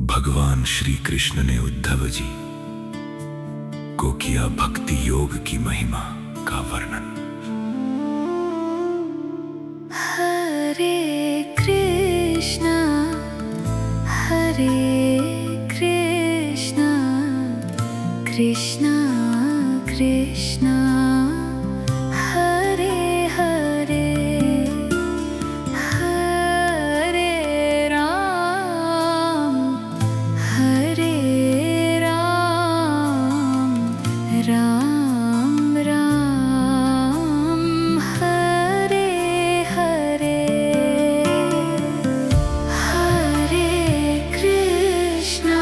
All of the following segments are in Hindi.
भगवान श्री कृष्ण ने उद्धव जी को किया भक्ति योग की महिमा का वर्णन। हरे कृष्णा कृष्णा कृष्णा हरे हरे हरे राम राम राम हरे हरे हरे कृष्णा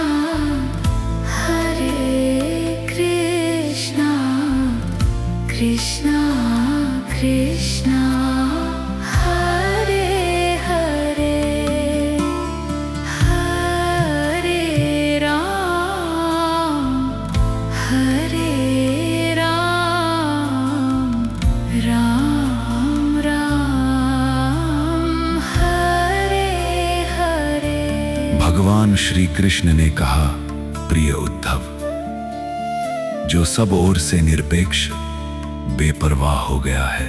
कृष्णा कृष्णा हरे हरे हरे राम राम राम हरे हरे। भगवान श्री कृष्ण ने कहा, प्रिय उद्धव, जो सब ओर से निरपेक्ष बेपरवाह हो गया है,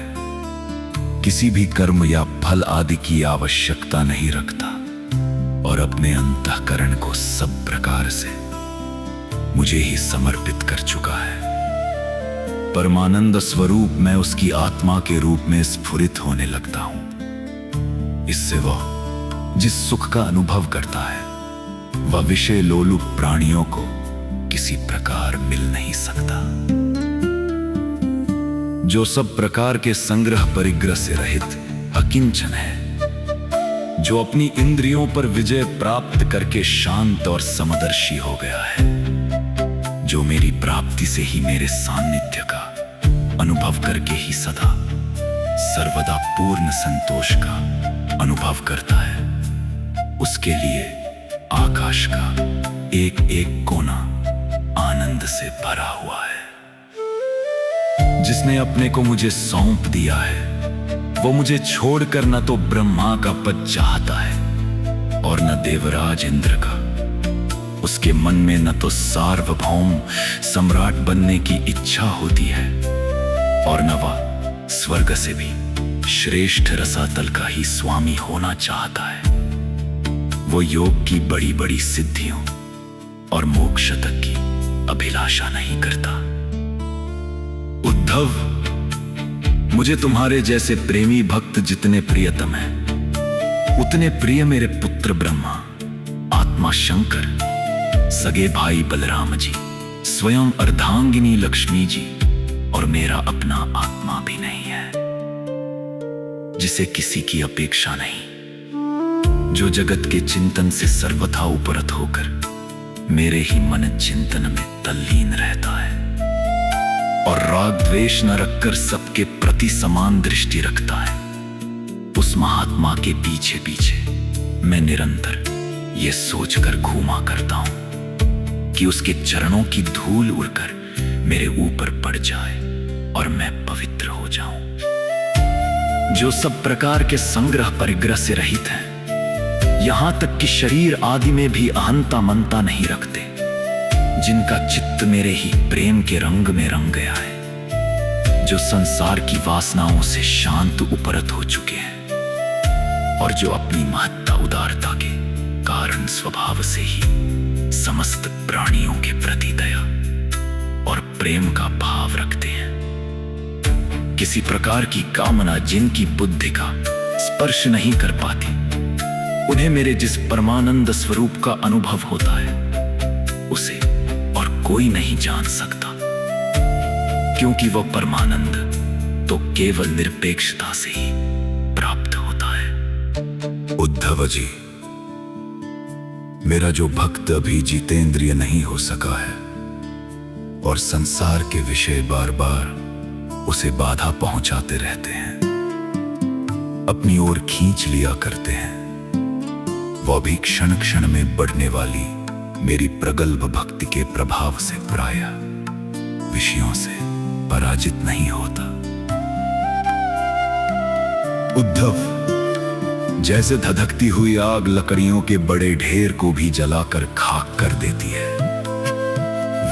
किसी भी कर्म या फल आदि की आवश्यकता नहीं रखता और अपने अंतःकरण को सब प्रकार से मुझे ही समर्पित कर चुका है, परमानंद स्वरूप मैं उसकी आत्मा के रूप में स्फुरित होने लगता हूं। इससे वह जिस सुख का अनुभव करता है वह विषय लोलुप प्राणियों को किसी प्रकार मिल नहीं सकता। जो सब प्रकार के संग्रह परिग्रह से रहित अकिंचन है, जो अपनी इंद्रियों पर विजय प्राप्त करके शांत और समदर्शी हो गया है, जो मेरी प्राप्ति से ही मेरे सान्निध्य का अनुभव करके ही सदा सर्वदा पूर्ण संतोष का अनुभव करता है, उसके लिए आकाश का एक एक कोना आनंद से भरा हुआ है। जिसने अपने को मुझे सौंप दिया है, वो मुझे छोड़कर न तो ब्रह्मा का पद चाहता है और न देवराज इंद्र का। उसके मन में न तो सार्वभौम सम्राट बनने की इच्छा होती है और न वह स्वर्ग से भी श्रेष्ठ रसातल का ही स्वामी होना चाहता है। वो योग की बड़ी बड़ी सिद्धियों और मोक्ष तक की अभिलाषा नहीं करता। उद्धव, मुझे तुम्हारे जैसे प्रेमी भक्त जितने प्रियतम हैं, उतने प्रिय मेरे पुत्र ब्रह्मा, आत्मा शंकर, सगे भाई बलराम जी, स्वयं अर्धांगिनी लक्ष्मी जी और मेरा अपना आत्मा भी नहीं है, जिसे किसी की अपेक्षा नहीं, जो जगत के चिंतन से सर्वथा उपरत होकर मेरे ही मन चिंतन में तल्लीन रहता है और राग द्वेष न रखकर सबके प्रति समान दृष्टि रखता है। उस महात्मा के पीछे पीछे मैं निरंतर ये सोचकर घूमा करता हूं कि उसके चरणों की धूल उड़कर मेरे ऊपर पड़ जाए और मैं पवित्र हो जाऊं। जो सब प्रकार के संग्रह परिग्रह से रहित हैं, यहां तक कि शरीर आदि में भी अहंता मनता नहीं रखते, जिनका चित्त मेरे ही प्रेम के रंग में रंग गया है, जो संसार की वासनाओं से शांत उपरत हो चुके हैं और जो अपनी महत्ता उदारता के कारण स्वभाव से ही समस्त प्राणियों के प्रति दया और प्रेम का भाव रखते हैं। किसी प्रकार की कामना जिनकी बुद्धि का स्पर्श नहीं कर पाती, उन्हें मेरे जिस परमानंद स्वरूप का अनुभव होता है, उसे और कोई नहीं जान सकता, क्योंकि वह परमानंद तो केवल निरपेक्षता से ही प्राप्त होता है। उद्धव जी, मेरा जो भक्त अभी जितेंद्रिय नहीं हो सका है और संसार के विषय बार बार उसे बाधा पहुंचाते रहते हैं, अपनी ओर खींच लिया करते हैं, वह भी क्षण क्षण में बढ़ने वाली मेरी प्रगल्भ भक्ति के प्रभाव से प्रायः विषयों से पराजित नहीं होता। उद्धव, जैसे धधकती हुई आग लकड़ियों के बड़े ढेर को भी जलाकर खाक कर देती है,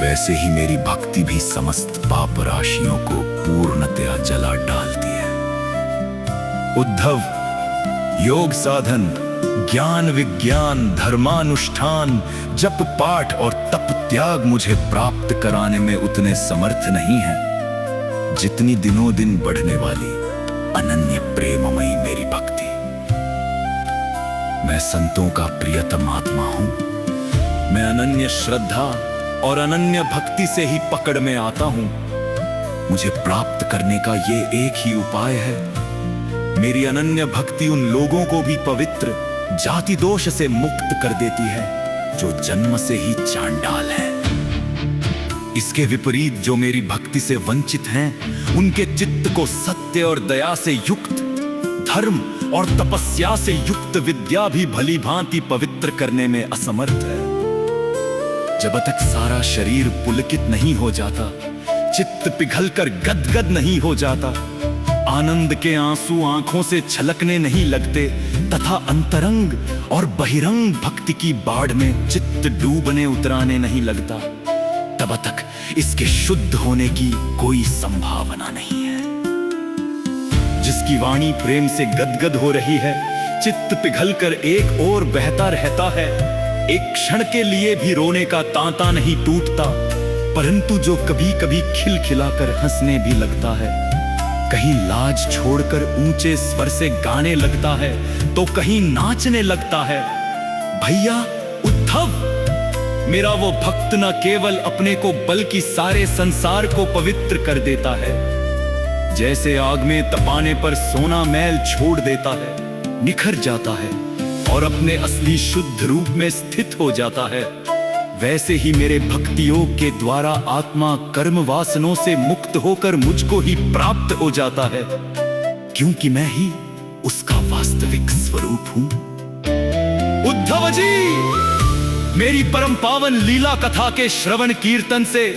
वैसे ही मेरी भक्ति भी समस्त पाप राशियों को पूर्णतया जला डालती है। उद्धव, योग साधन, ज्ञान विज्ञान, धर्मानुष्ठान, जप पाठ और तप त्याग मुझे प्राप्त कराने में उतने समर्थ नहीं है जितनी दिनों दिन बढ़ने वाली अनन्य प्रेममयी मेरी भक्ति। मैं संतों का प्रियतम आत्मा हूं। मैं अनन्य श्रद्धा और अनन्य भक्ति से ही पकड़ में आता हूं। मुझे प्राप्त करने का ये एक ही उपाय है। मेरी अनन्य भक्ति उन लोगों को भी पवित्र, जाति दोष से मुक्त कर देती है जो जन्म से ही चांडाल है। इसके विपरीत जो मेरी भक्ति से वंचित हैं, उनके चित्त को सत्य और दया से युक्त, धर्म और तपस्या से युक्त विद्या भी भली भांति पवित्र करने में असमर्थ है। जब तक सारा शरीर पुलकित नहीं हो जाता, चित्त पिघलकर गदगद नहीं हो जाता, आनंद के आंसू आंखों से छलकने नहीं लगते तथा अंतरंग और बहिरंग भक्ति की बाढ़ में चित्त डूबने उतराने नहीं लगता, तब तक इसके शुद्ध होने की कोई संभावना नहीं है। जिसकी वाणी प्रेम से गदगद हो रही है, चित्त पिघलकर एक ओर बहता रहता है, एक क्षण के लिए भी रोने का तांता नहीं टूटता, परंतु जो कभी कभी खिलखिलाकर हंसने भी लगता है, कहीं लाज छोड़कर ऊंचे स्वर से गाने लगता है तो कहीं नाचने लगता है। भैया उद्धव, मेरा वो भक्त न केवल अपने को बल्कि सारे संसार को पवित्र कर देता है। जैसे आग में तपाने पर सोना मैल छोड़ देता है, निखर जाता है और अपने असली शुद्ध रूप में स्थित हो जाता है, वैसे ही मेरे भक्ति योग के द्वारा आत्मा कर्म वासनों से मुक्त होकर मुझको ही प्राप्त हो जाता है, क्योंकि मैं ही उसका वास्तविक स्वरूप हूं। उद्धव जी, मेरी परम पावन लीला कथा के श्रवण कीर्तन से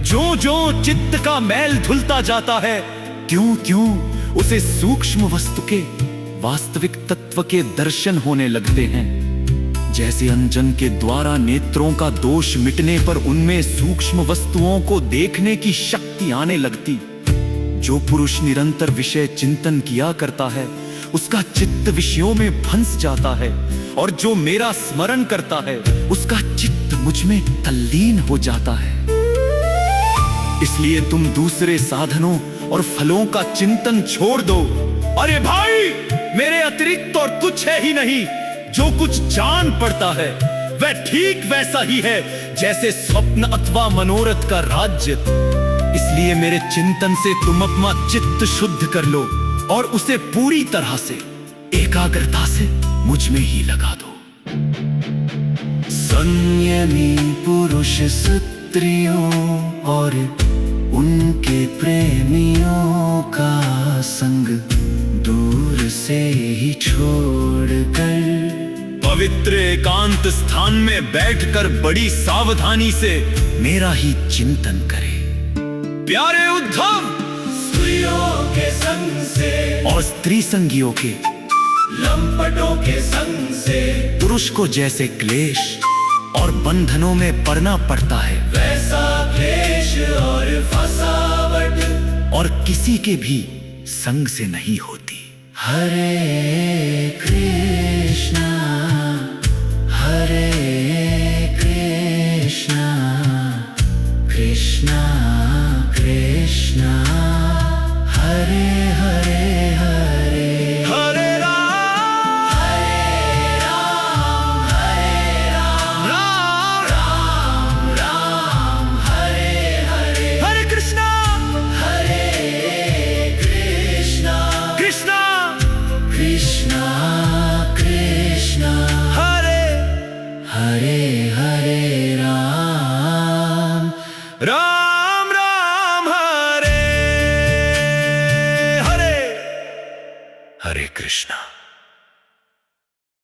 जो जो चित्त का मैल धुलता जाता है, त्यों त्यों उसे सूक्ष्म वस्तु के वास्तविक तत्व के दर्शन होने लगते हैं। जैसे अंजन के द्वारा नेत्रों का दोष मिटने पर उनमें सूक्ष्म वस्तुओं को देखने की शक्ति आने लगती। जो पुरुष निरंतर विषय चिंतन किया करता है, उसका चित्त विषयों में फंस जाता है, और जो मेरा स्मरण करता है, उसका चित्त मुझ में तल्लीन हो जाता है। इसलिए तुम दूसरे साधनों और फलों का चिंतन छोड़ दो। अरे भाई, मेरे अतिरिक्त और कुछ है ही नहीं। जो कुछ जान पड़ता है वह ठीक वैसा ही है जैसे स्वप्न अथवा मनोरथ का राज्य। इसलिए मेरे चिंतन से तुम अपना चित्त शुद्ध कर लो और उसे पूरी तरह से एकाग्रता से मुझ में ही लगा दो। संयमी पुरुष स्त्रियों और उनके प्रेमियों का संग दूर से ही छोड़कर पवित्र एकांत स्थान में बैठकर बड़ी सावधानी से मेरा ही चिंतन करे। प्यारे उद्धव, स्त्रियों के संग से और स्त्री संगियों के लंपटों के संग से पुरुष को जैसे क्लेश और बंधनों में पड़ना पड़ता है, वैसा क्लेश और फसावट और किसी के भी संग से नहीं होती। हरे कृष्णा हरे कृष्णा कृष्णा कृष्णा हरे हरे हरे हरे राम राम राम राम हरे हरे हरे कृष्णा कृष्णा कृष्णा कृष्णा हरे हरे हरे राम राम राम हरे हरे हरे कृष्णा।